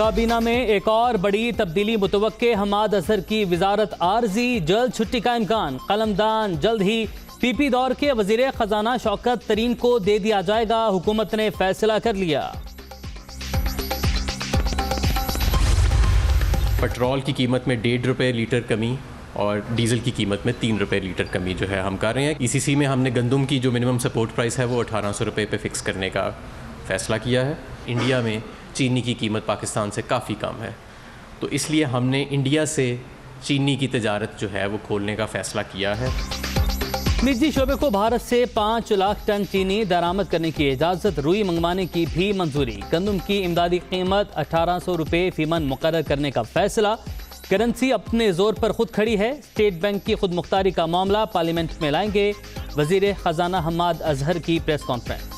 काबीना में एक और बड़ी तब्दीली मुतवक्के। हमाद अजहर की वजारत आर्जी, जल्द छुट्टी का इम्कान। कलमदान जल्द ही पीपी दौर के वजीर खजाना शौकत तरीन को दे दिया जाएगा, हुकूमत ने फैसला कर लिया। पेट्रोल की कीमत में 1.5 रुपये लीटर कमी और डीजल की कीमत में 3 रुपये लीटर कमी जो है हम कर रहे हैं। ईसीसी में हमने गंदम की जो मिनिमम सपोर्ट प्राइस है वो 1800 रुपये पे फिक्स करने का फ़ैसला किया है। इंडिया में चीनी की कीमत पाकिस्तान से काफ़ी कम है, तो इसलिए हमने इंडिया से चीनी की तजारत जो है वो खोलने का फ़ैसला किया है। निजी शोबे को भारत से 5 लाख टन चीनी दरामद करने की इजाज़त, रुई मंगवाने की भी मंजूरी। गंदम की इमदादी कीमत 1800 रुपये फीमन मुकर्रर करने का फैसला। करेंसी अपने जोर पर खुद खड़ी है। स्टेट बैंक की खुद मुख्तारी का मामला पार्लियामेंट में लाएंगे वजीर खजाना हमाद अजहर की प्रेस कॉन्फ्रेंस।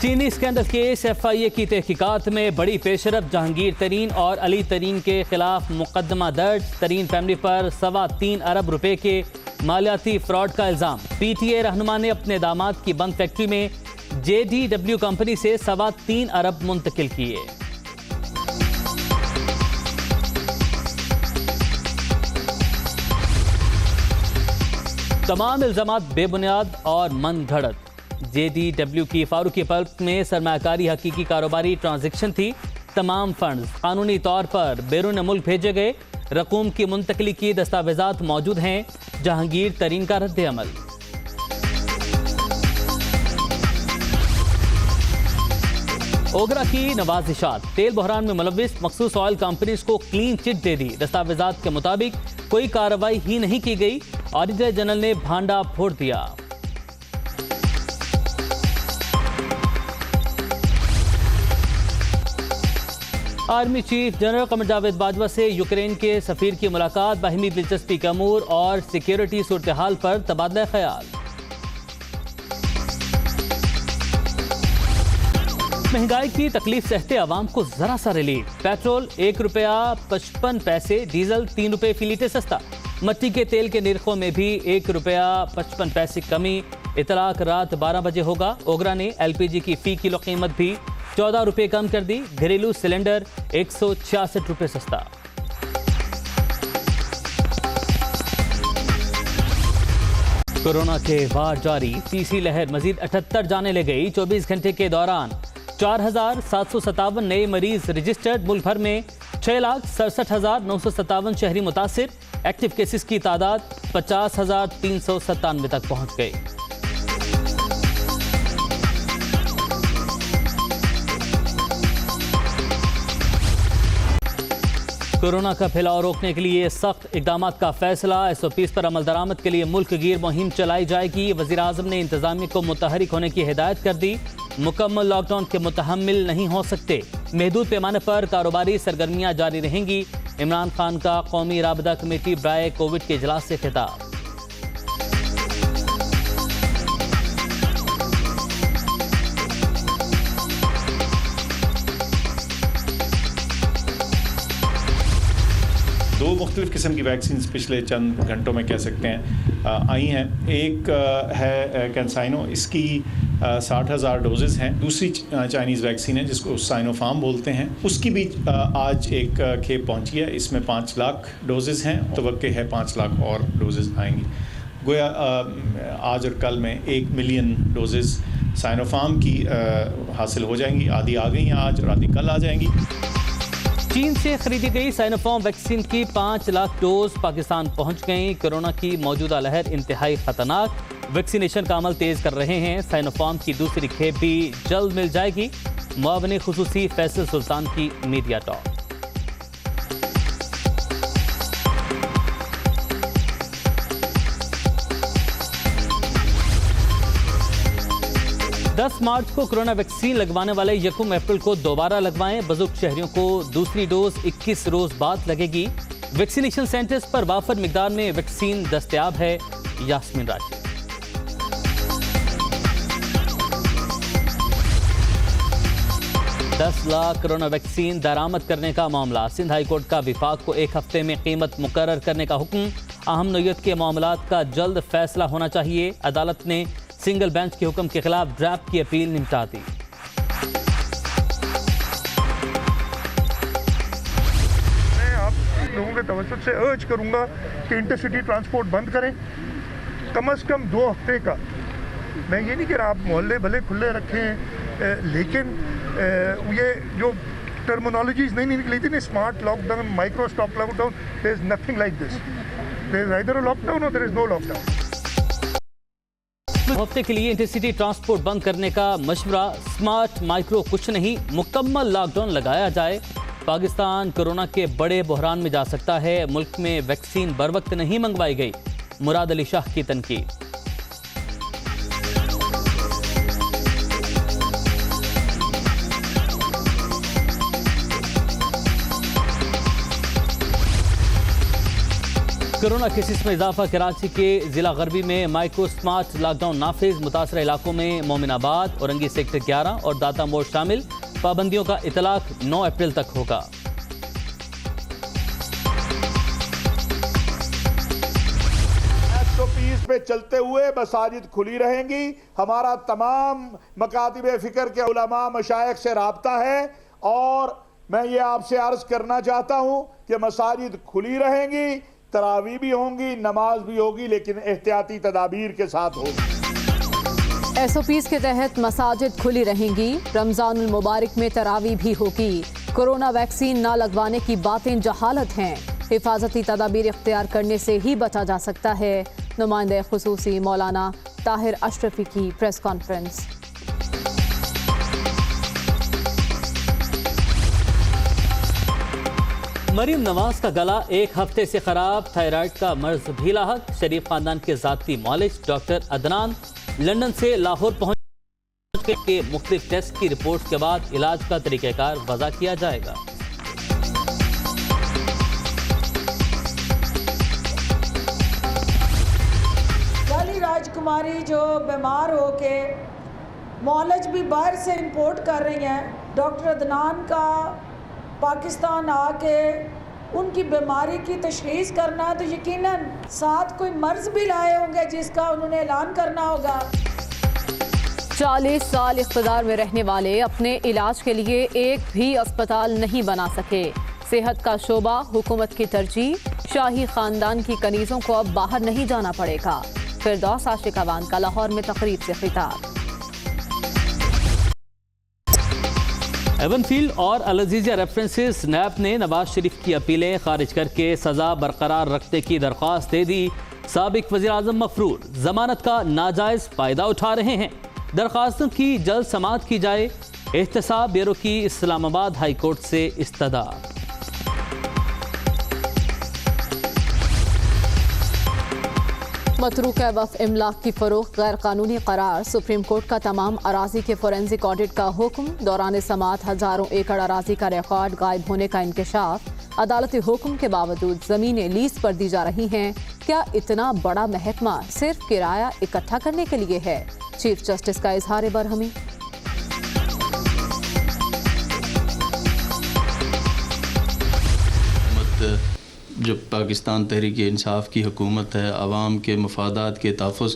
चीनी स्कैंडल केस FIA की तहकीकात में बड़ी पेशरफ। जहांगीर तरीन और अली तरीन के खिलाफ मुकदमा दर्ज। तरीन फैमिली पर 3.25 अरब रुपए के मालियाती फ्रॉड का इल्जाम। PTA रहनुमा ने अपने दामाद की बंद फैक्ट्री में JDW कंपनी से 3.25 अरब मुंतकिल किए। तमाम इल्जामात बेबुनियाद और मन घड़त। JDW की फारूकी पल्प में सरमाकारी हकीकी कारोबारी ट्रांजैक्शन थी। तमाम फंड्स कानूनी तौर पर बैरून मुल्क भेजे गए। रकूम की मुंतकली की दस्तावेजात मौजूद हैं। जहांगीर तरीन का रद्द अमल। ओगरा की नवाजिशात। तेल बहरान में मुलविस मखसूस ऑयल कंपनीज को क्लीन चिट दे दी। दस्तावेजात के मुताबिक कोई कार्रवाई ही नहीं की गई। ऑडिटर जनरल ने भांडा फोड़ दिया। Army chief general Qamar Javed Bajwa से यूक्रेन के सफीर की मुलाकात। बाहिमी दिलचस्पी के अमूर और सिक्योरिटी सूरत हाल पर तबादला ख्याल। महंगाई की तकलीफ सहते आवाम को जरा सा रिलीफ। पेट्रोल 1 रुपया 55 पैसे, डीजल 3 रुपये फी लीटर सस्ता। मट्टी के तेल के निर्खों में भी 1 रुपया 55 पैसे कमी। इतलाक रात 12 बजे होगा। ओगरा ने LPG की फी किलो कीमत भी 14 रुपये कम कर दी। घरेलू सिलेंडर 166 रुपये सस्ता। कोरोना के वार जारी। तीसरी लहर मजीद 78 जाने ले गई। 24 घंटे के दौरान 4757 नए मरीज रजिस्टर्ड। मुल्क भर में 6,67,957 शहरी मुतासिर। एक्टिव केसेस की तादाद 50,397 तक पहुंच गई। कोरोना का फैलाव रोकने के लिए सख्त इकदाम का फैसला। SOPs पर अमल दरामद के लिए मुल्क गिर मुहिम चलाई जाएगी। वज़ीर आज़म ने इंतजामिया को मुतहरिक होने की हिदायत कर दी। मुकम्मल लॉकडाउन के मुतहम्मिल नहीं हो सकते। महदूद पैमाने पर कारोबारी सरगर्मियाँ जारी रहेंगी। इमरान खान का कौमी राबता कमेटी बराए कोविड के इजलास से खिताब। दो मुख्तलिफ किस्म की वैक्सीन पिछले चंद घंटों में कह सकते हैं आई हैं। एक है कैंसाइनो, इसकी 60,000 डोजेज़ हैं। दूसरी चाइनीज़ वैक्सीन है जिसको साइनोफार्म बोलते हैं, उसकी भी आज एक खेप पहुंची है। इसमें 5 लाख डोजेज़ हैं। तवक्के है 5 लाख और डोजेज़ आएंगी। गोया आज और कल में 1 मिलियन डोजेज़ साइनोफार्म की हासिल हो जाएंगी। आधी आ गई हैं आज और आधी कल आ जाएंगी। चीन से खरीदी गई साइनोफार्म वैक्सीन की 5 लाख डोज पाकिस्तान पहुंच गई। कोरोना की मौजूदा लहर इंतहाई खतरनाक। वैक्सीनेशन का अमल तेज कर रहे हैं। साइनोफार्म की दूसरी खेप भी जल्द मिल जाएगी। मुआवने खुसूसी फैसल सुल्तान की मीडिया टॉक। 10 मार्च को कोरोना वैक्सीन लगवाने वाले 1 अप्रैल को दोबारा लगवाएं। बुजुर्ग शहरियों को दूसरी डोज 21 रोज बाद लगेगी। वैक्सीनेशन सेंटर्स पर वाफर मिकदार में वैक्सीन दस्तयाब है। यास्मीन राजी। 10 लाख कोरोना वैक्सीन दरामद करने का मामला। सिंध हाई कोर्ट का विफाक को 1 हफ्ते में कीमत मुकर्रर करने का हुक्म। अहम नौयत के मामलात का जल्द फैसला होना चाहिए। अदालत ने सिंगल बेंच के हुक्म के खिलाफ ड्राफ्ट की अपील निपटा दी। मैं आप लोगों के तवज्जो से अर्ज करूंगा कि इंटरसिटी ट्रांसपोर्ट बंद करें कम से कम 2 हफ्ते का। मैं ये नहीं कह रहा आप मोहल्ले भले खुले रखें, लेकिन ये जो टर्मिनोलॉजीज नहीं निकली थी ना, smart lockdown, micro stop lockdown, there is nothing like this. There is either a lockdown और देयर इज नो लॉकडाउन। हफ्ते के लिए इंटरसिटी ट्रांसपोर्ट बंद करने का मशवरा। स्मार्ट माइक्रो कुछ नहीं, मुकम्मल लॉकडाउन लगाया जाए। पाकिस्तान कोरोना के बड़े बहरान में जा सकता है। मुल्क में वैक्सीन बर वक्त नहीं मंगवाई गई। मुराद अली शाह की तनकीद। कोरोना केसेस में इजाफा। कराची के जिला गरबी में माइक्रो स्मार्ट लॉकडाउन नाफिज। मुतासर इलाकों में मोमिनाबाद, औरंगी सेक्टर 11 और दाता मोड़ शामिल। पाबंदियों का इतलाक 9 अप्रैल तक होगा। SOPs पे चलते हुए मसाजिद खुली रहेंगी। हमारा तमाम मकातिब फ़िक्र के उलमा मशाइख से राब्ता है और मैं ये आपसे अर्ज करना चाहता हूँ कि मसाजिद खुली रहेंगी, तरावी भी होंगी, नमाज भी होगी, लेकिन एहतियाती तदाबीर के साथ होगी। SOPs के तहत मसाजिद खुली रहेंगी। रमजानुल मुबारक में तरावी भी होगी। कोरोना वैक्सीन ना लगवाने की बातें जहालत हैं। हिफाजती तदाबीर इख्तियार करने से ही बचा जा सकता है। नुमाइंदे खुसूसी मौलाना ताहिर अशरफी की प्रेस कॉन्फ्रेंस। मरीम नवाज का गला 1 हफ्ते से खराब। थायराइड का मर्ज भी लाहक। शरीफ खानदान के जाती मौलिज डॉक्टर अदनान लंदन से लाहौर पहुंच के मुख्तलिफ टेस्ट की रिपोर्ट के बाद इलाज का तरीक़ाकार वज़ा किया जाएगा। वाली राजकुमारी जो बीमार हो के मौलज भी बाहर से इंपोर्ट कर रही हैं, डॉक्टर अदनान का पाकिस्तान आके उनकी बीमारी की तशख़ीस करना, तो यकीनन साथ कोई मर्ज भी लाए होंगे जिसका उन्होंने ऐलान करना होगा। 40 साल इख्तिदार में रहने वाले अपने इलाज के लिए एक भी अस्पताल नहीं बना सके। सेहत का शोबा हुकूमत की तरजीह। शाही खानदान की कनीज़ों को अब बाहर नहीं जाना पड़ेगा। फिरदौस आशिक अवान का लाहौर में तकरीब से खिताब। एवनफील्ड और अल अज़ीज़िया रेफरेंसेस। नैब ने नवाज शरीफ की अपीलें खारिज करके सजा बरकरार रखने की दरख्वास्त दे दी। साबिक वज़ीर आज़म मफरूर जमानत का नाजायज़ फ़ायदा उठा रहे हैं। दरख्वास्तों की जल्द समाअत की जाए। एहतसाब ब्यूरो की इस्लामाबाद हाई कोर्ट से इस्तदा। मतरूका वफ़ इमलाक की फ़रोख्त गैर कानूनी करार। सुप्रीम कोर्ट का तमाम अराजी के फोरेंसिक ऑडिट का हुक्म। दौरान समाअत हज़ारों एकड़ अराजी का रिकॉर्ड गायब होने का इंकशाफ। अदालती हुक्म के बावजूद ज़मीनें लीज पर दी जा रही हैं। क्या इतना बड़ा महकमा सिर्फ किराया इकट्ठा करने के लिए है? चीफ जस्टिस का इजहार बरहमी। जो पाकिस्तान तहरीक इंसाफ की हुकूमत है, आवाम के मफादात के तहफ़्फ़ुज़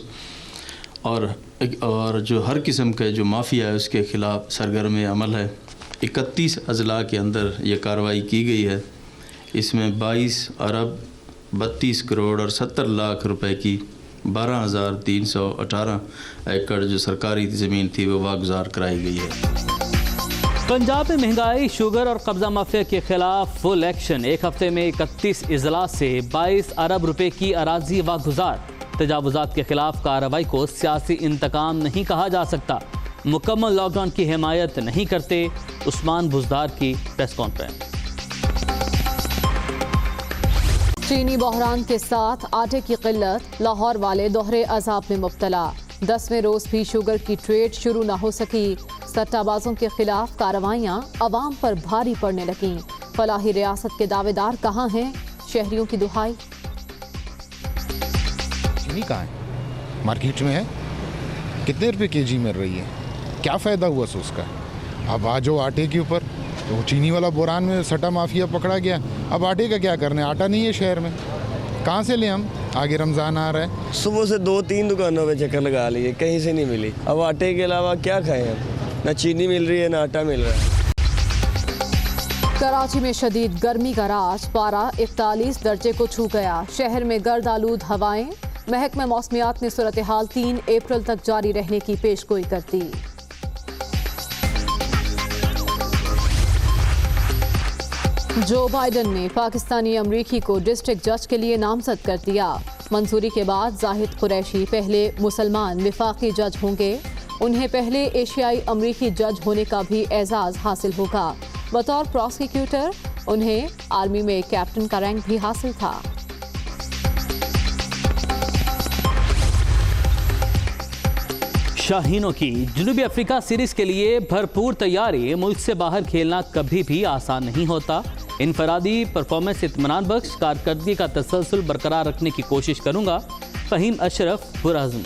और जो हर किस्म का जो माफिया है उसके ख़िलाफ़ सरगर्म अमल है। 31 अजला के अंदर ये कार्रवाई की गई है। इसमें 22 अरब 32 करोड़ और 70 लाख रुपए की 12,318 एकड़ जो सरकारी ज़मीन थी वो वागुज़ार कराई गई है। पंजाब में महंगाई, शुगर और कब्जा माफिया के खिलाफ फुल एक्शन। 1 हफ्ते में 31 इजलास से 22 अरब रुपए की अराजी वागुजार। तजावुजात के खिलाफ कार्रवाई को सियासी इंतकाम नहीं कहा जा सकता। मुकम्मल लॉकडाउन की हिमायत नहीं करते। उस्मान बुजदार की प्रेस कॉन्फ्रेंस। चीनी बहरान के साथ आटे की किल्लत। लाहौर वाले दोहरे अजाब में मुब्तला। 10वें रोज भी शुगर की ट्रेड शुरू न हो सकी। सट्टाबाजों के खिलाफ कार्रवाइयां अवाम पर भारी पड़ने लगीं। फलाही रियासत के दावेदार कहाँ हैं? शहरियों की दुहाई। चीनी कहाँ है? मार्केट में है? कितने रुपए केजी मिल रही है? क्या फ़ायदा हुआ उसका? अब आज जो आटे के ऊपर तो चीनी वाला बुरान में सटा माफिया पकड़ा गया। अब आटे का क्या करना है, आटा नहीं है शहर में, कहाँ से ले हम, आगे रमज़ान आ रहा है। सुबह से 2-3 दुकानों पे चक्कर लगा लिए, कहीं से नहीं मिली। अब आटे के अलावा क्या खाएं हम, ना चीनी मिल रही है ना आटा मिल रहा है। कराची में शदीद गर्मी का राज, पारा 41 दर्जे को छू गया। शहर में गर्द आलूद हवाएं, महकमा मौसमियात ने सूरत हाल 3 अप्रैल तक जारी रहने की पेशगोई कर दी। जो बाइडन ने पाकिस्तानी अमरीकी को डिस्ट्रिक्ट जज के लिए नामजद कर दिया। मंजूरी के बाद जाहिद कुरैशी पहले मुसलमान विफाकी जज होंगे। उन्हें पहले एशियाई अमरीकी जज होने का भी एजाज हासिल होगा। बतौर प्रोसिक्यूटर उन्हें आर्मी में कैप्टन का रैंक भी हासिल था। शाहीनों की जनूबी अफ्रीका सीरीज के लिए भरपूर तैयारी। मुल्क से बाहर खेलना कभी भी आसान नहीं होता। इनफरादी परफॉर्मेंस इत्मीनान बख्श, कारकर्दगी का तसलसल बरकरार रखने की कोशिश करूंगा। फहीम अशरफ बुरआज़म।